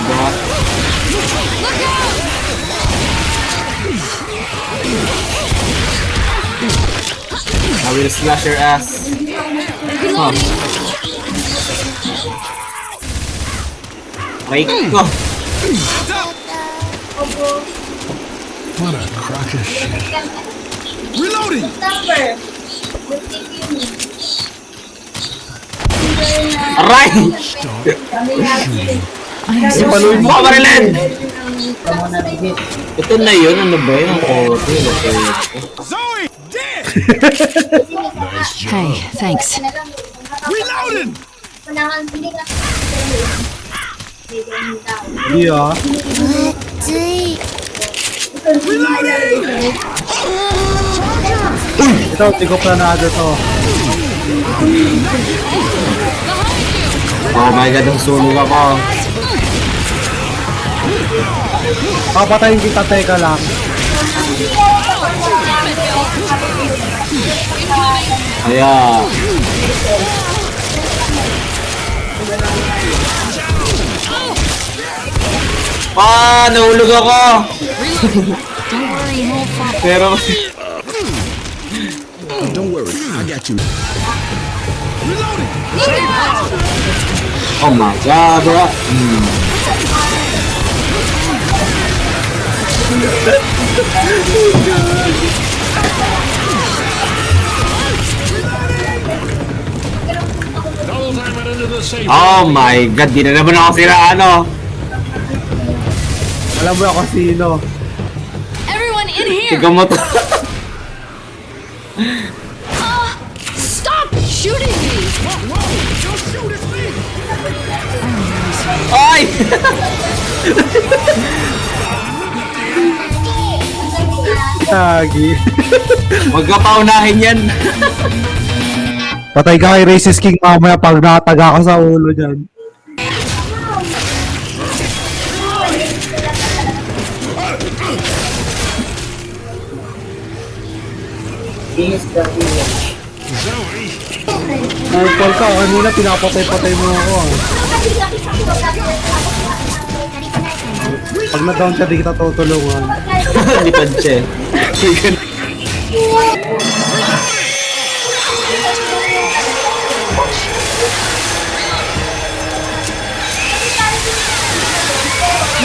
Bot. I will slash your ass. Huh. Break ko. What a crock of shit. Reloading! Aray! Paluin mo ka, Marilyn! Ito na yun, ano ba yun? Zoe! Dead! Nice job. Hey, thanks. Reloading! Yeah. Reloading! Ito, tigo planado to. Oh my god, ang sunog ako. Papatayin kita, teka lang. Kaya... nahulog ako! Pero... Don't worry, I got you. Reloading! Oh my god, bro. Double time it into the safe. Oh my god, di na naman ako sila ano. Alam mo ako sino. Everyone in here! Tiga mo to. Stop shooting me! Don't shoot, it's me! Ay! Tagi. Huwag ka paunahin yan. Patay ka kay Racist King mamaya pag nakataga ka sa ulo dyan. Zoe. Nagpal ka, kanina pinapatay-patay mo ako. Pag na-down ka, di kita tutulungan. Lipad siya.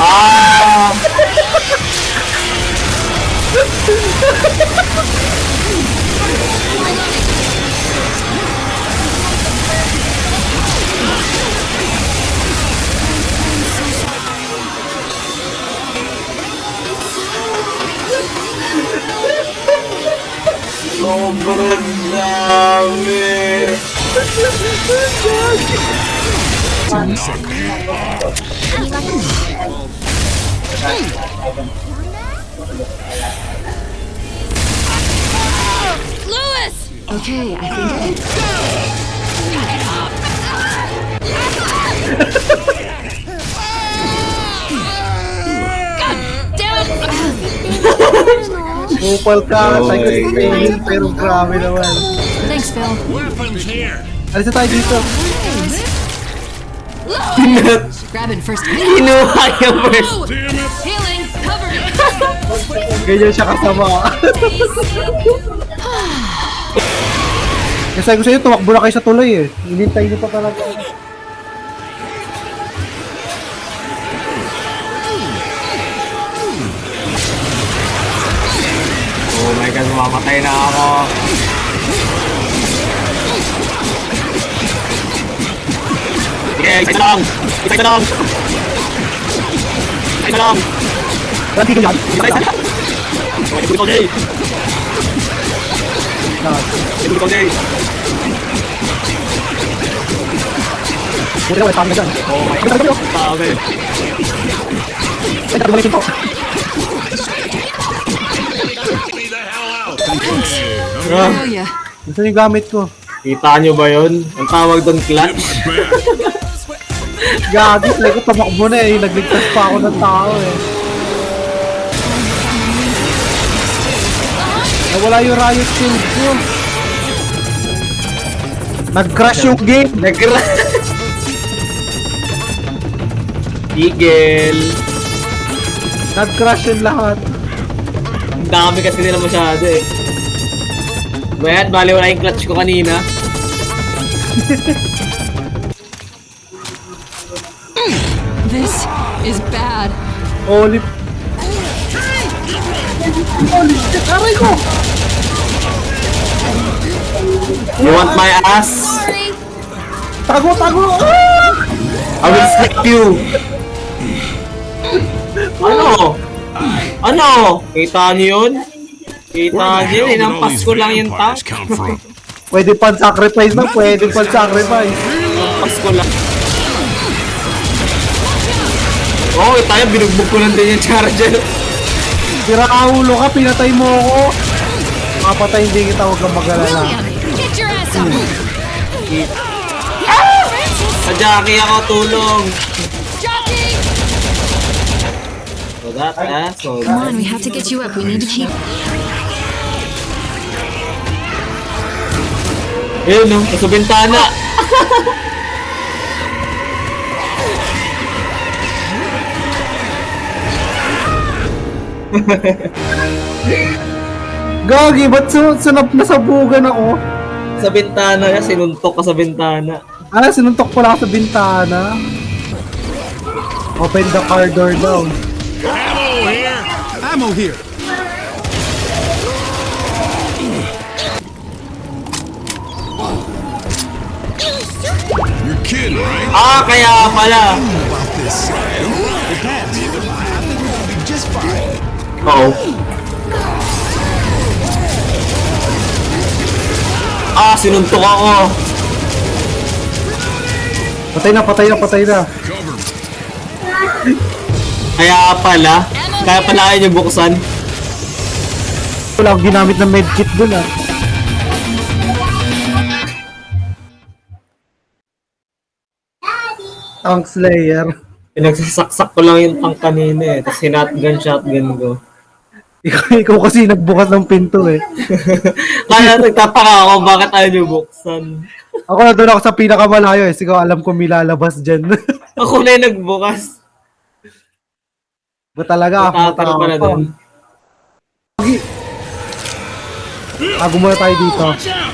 Ah! Sobrang dami! Lewis! Okay, I think I can... Damn it! Upal ka, tayo my spelling, pero grabe naman. Thanks, Phil. Weapons here. Alis na tayo dito. Grabbing first. Kinuha yung first. Damn it. Healing! Cover me! Ganyan siya kasama. Kasi ko sa'yo, tumakbo na kayo sa tuloy eh. Hinintay niyo pa talaga. Oh my god, mamamatay na ako. Sige, isa lang! Isa lang! Isa lang! Dati ka yan. Isa lang! Okay, ito Jay! Ito Jay! Buti ka wala kami dyan. Oh my god! Sabi! Ay, dati balikin ko. Get me the hell out. Oh, yeah. Gusto yung gamit ko. Kita nyo ba yun? Ang tawag doon clutch? Gagit, like ko tumakbo na eh. Nagligtas pa ako ng tao eh. Nawala yung riot shield ko. Nag-crash yung game. Nag-crash! Eagle. Nag-crash yung lahat. Ang dami kasi nila masyado eh. Bayan, bali wala yung clutch ko kanina. This is bad. Holy... Holy shit! Aray ko! You want my ass? Sorry. Tago! Tago! Ah! I will slap you! Ano? Ano? Kita niyo yun? Kita niyo yun? Inampas ko lang yung tank. come from? Pwede pan sacrifice na, pwede pan sacrifice. Inampas ko lang. Oo, tayo binugbog ko lang din yung charger. Sira ka ulo ka, pinatay mo ako. Mapatay hindi kita, huwag kang mag-alala. William, get your ass up. Sa Jackie ako, tulong! Jockey. So that asshole. Come on, we have to get you up. We need to keep. Ayun no, nasa bintana. Gagi, ba't sunap nasabugan ako? Sa bintana niya, sinuntok ka sa bintana. Ah, sinuntok pala ako sa bintana. Open the car door daw. Ammo here! Ammo here. You're kidding, right? Ah, kaya pala. About this side. Depends. I think we're gonna be just fine. Oo. Ah, sinuntok ako. Patay na, patay na, patay na. Cover me. Kaya pala ayaw niyo buksan. Wala akong ginamit ng medkit dun ah. Tank Slayer. Pinagsasaksak ko lang yung tank kanina eh. Tapos shotgun ko. Ikaw kasi nagbukas ng pinto eh. Kaya nagtataka ako bakit ayaw niyo buksan. Ako na doon ako sa pinakamalayo eh. Sigaw alam ko may lalabas dyan. Ako na yung nagbukas. Ba talaga ako Tatanong pa na matapang. doon. Tago muna tayo dito. Watch out!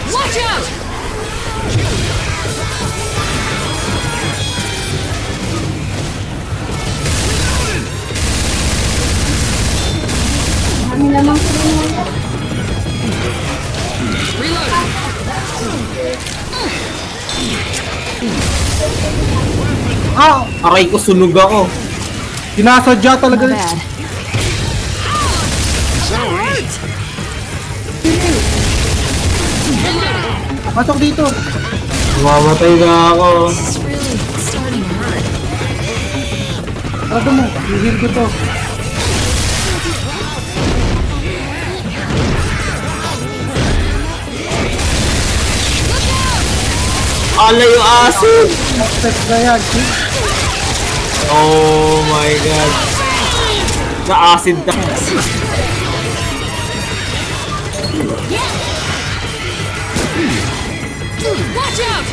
Watch out. Reload. Ah! Aray ko, sunog ako. Sinasadya Not talaga. bad. Pasok dito. Mamatay na ako. It's really starting to hurt. Trado mo. I-heal ko to. Ala yung acid! Step na yan. Oh my god. Na-acid na. Watch out.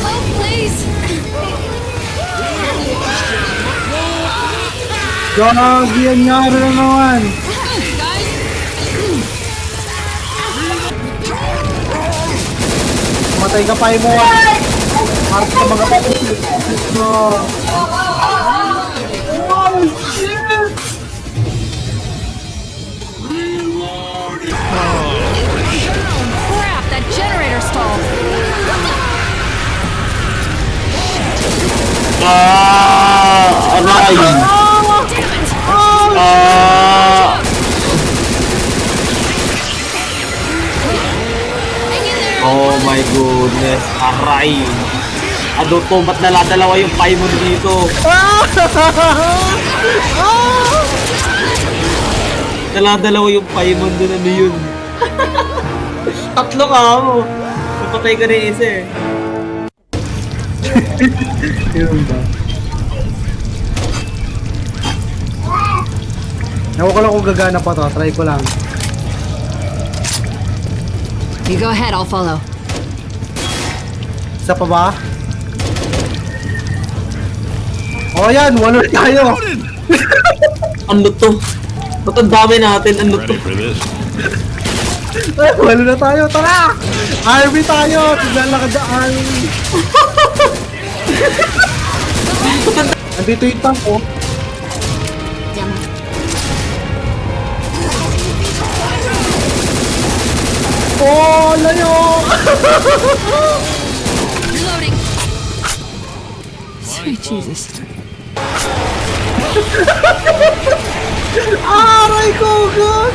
Oh, please. Gagi, ang nyari na naman. Matay ka pa mo. Harap ka mga kapatid. Crap, that generator stalled. Aray! Hang in there. Oh my goodness. Aray! Ano to? Ba't dala-dalawa yung Paimon dito? Dala-dalawa yung Paimon doon. Ano yun? Tatlo ka mo. Napatay ka na yung isa eh. Yun ba? Ewan ko lang kung gagana pa to. Try ko lang. You go ahead, I'll follow. Isa pa ba? O yan, walo na tayo. Ano to? Ba't ang dami natin? Ano to? Ready for this? Ay, walo na tayo. Tara! Army tayo! Tignan lang ka daan. Andito yung tank ko. Oh, layo! Reloading. Sweet Jesus. Aray ko, God!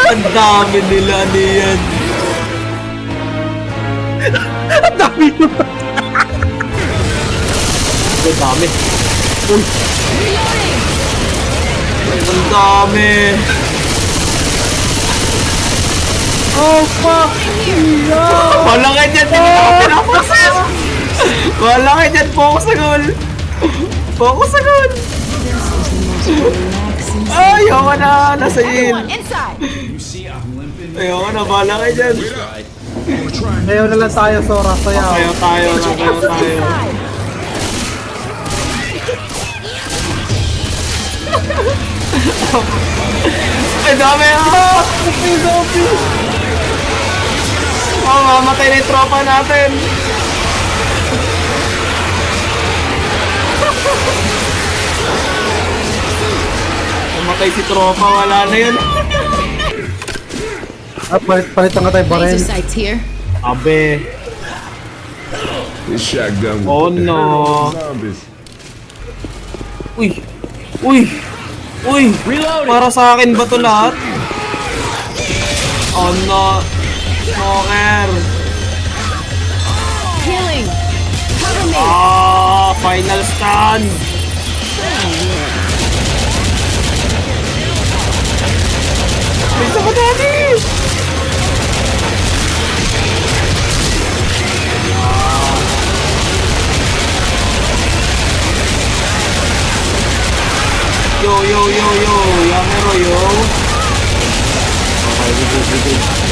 Ang dami nila niyan. Ang dami yun. Ang dami. Uy. Ang dami. Oh, fuck! No! Wala ka dyan. Hindi na ako pinapaksin. Wala ka dyan. Focus sa goal. Focus sa goal. Ayoko na. Nasa yun. Ayoko na. Bahala ka dyan. Ayaw na lang tayo, Sora. Sayaw. Ayaw tayo. Ayaw tayo. Ay, dami ah! Oh, mamatay na yung tropa natin. Mamatay si tropa, wala na yun. Palitan ka tayo ba rin? Laser sights here. Abe. This shotgun Oh, no. zombies. Uy! Uy! Uy! Para sa akin ba to lahat? Oh no! Smoker! Healing. Cover me. Ah! Final stand! May sama dati! Yo, yo, yo, yo! Yamero, yo! Okay, we good.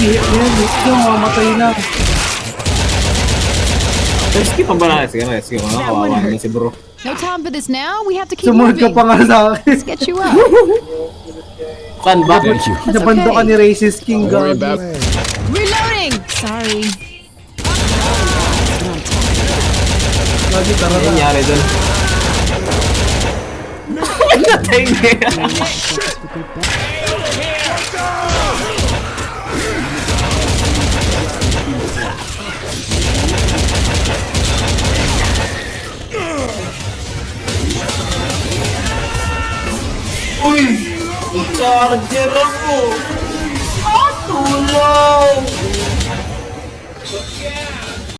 Yan, let's go. Mamatay na. Skip ang banana. Sige na, skip. Kawawa na si bro. No time for this now. We have to keep Sumunod ka moving. pa nga sa akin. Let's get you up. Saan ba? Nabando ka ni Racist King, Worry God. about Reloading. Sorry. Lagi, tara Ano na. nangyari dun? Natay niya. Uy! Charger ako!